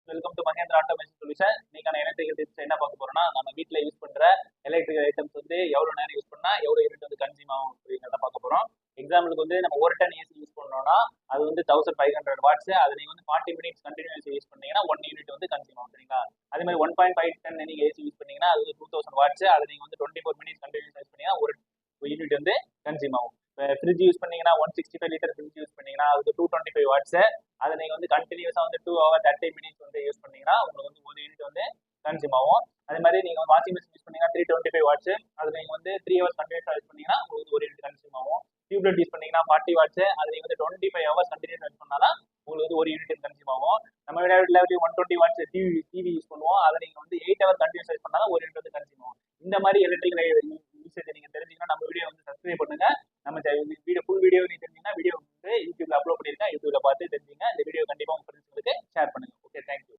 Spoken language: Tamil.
Welcome to Mahendra automation solution. இன்னைக்கான எலக்ட்ரிக்கல் டிப்ஸ் என்ன பார்க்க போறோம்னா, நம்ம வீட்டில் யூஸ் பண்ற எலக்ட்ரிக்கல் ஐட்டம்ஸ் வந்து எவ்வளவு நேரம் யூஸ் பண்ணா எவ்வளவு யூனிட் வந்து கன்சியூம் ஆகும் அப்படிங்கிறத பார்க்க போறோம். எக்ஸாம்பிளுக்கு வந்து நம்ம ஒரு டன் ஏசி யூஸ் பண்ணோம்னா அது வந்து 1500 வாட்ஸ். அதை நீங்க வந்து 40 மினிட்ஸ் கண்டினியூஸ் யூஸ் பண்ணீங்கன்னா 1 யூனிட் வந்து கன்சியூம் ஆகும். சரிங்களா? அதே மாதிரி 1.5 டன் நீங்க ஏசி யூஸ் பண்ணீங்கன்னா அது வந்து 2000 வாட்ஸ். அதை நீங்க வந்து 24 மினிட்ஸ் கண்டினியூஸ் யூஸ் பண்ணீங்கன்னா ஒரு யூனிட் வந்து கன்சியூம் ஆகும். ஃப்ரிட்ஜ் யூஸ் பண்ணீங்கன்னா 165 லிட்டர் ஃப்ரிட்ஜ் யூஸ் பண்ணீங்கன்னா அது 225 வாட்ஸ். அதை நீங்க வந்து கண்டினியூஸா வந்து 2 ஹவர் 30 மினிட்ஸ் வந்து யூஸ் பண்ணீங்கன்னா உங்களுக்கு வந்து ஒரு யூனிட் வந்து கன்சியூம் ஆகும். அதே மாதிரி நீங்க வாஷிங் மிஷின் யூஸ் பண்ணீங்கன்னா 325 வாட்ஸ். அது நீங்க வந்து 3 ஹவர்ஸ் கண்டினியூஸா யூஸ் பண்ணீங்கன்னா உங்களுக்கு ஒரு யூனிட் கன்சியூம் ஆகும். டியூப்லைட் யூஸ் பண்ணீங்கன்னா 40 வாட்ஸ். அது நீங்க வந்து 25 ஹவர்ஸ் கண்டினியூஸ் யூஸ் பண்ணாதான் உங்களுக்கு வந்து ஒரு யூனிட் கன்சியூம் ஆகும். நம்ம லெவலில் 120 வாட்ஸ் டிவி யூஸ் பண்ணுவோம். அதை நீங்க வந்து 8 ஹவர் கண்டினியூஸ் யூஸ் பண்ணாதான் ஒரு யூனிட் வந்து கன்சியூம் ஆகும். இந்த மாதிரி எலக்ட்ரிக்கல் யூசேஜ் நீங்க தெரிஞ்சீங்கன்னா நம்ம வீடியோ வந்து சப்ஸ்கிரைப் பண்ணுங்க. நம்ம வீடியோ ஃபுல் வீடியோ நீங்க தெரிஞ்சீங்கன்னா வீடியோ வந்து யூடியூப்ல அப்லோட் பண்ணிருக்கேன். யூடியூப்ல பார்த்து தெரிஞ்சுங்க. இந்த வீடியோ கண்டிப்பா உங்க ஃப்ரெண்ட்ஸ்களுக்கு ஷேர் பண்ணுங்க. Okay, thank you.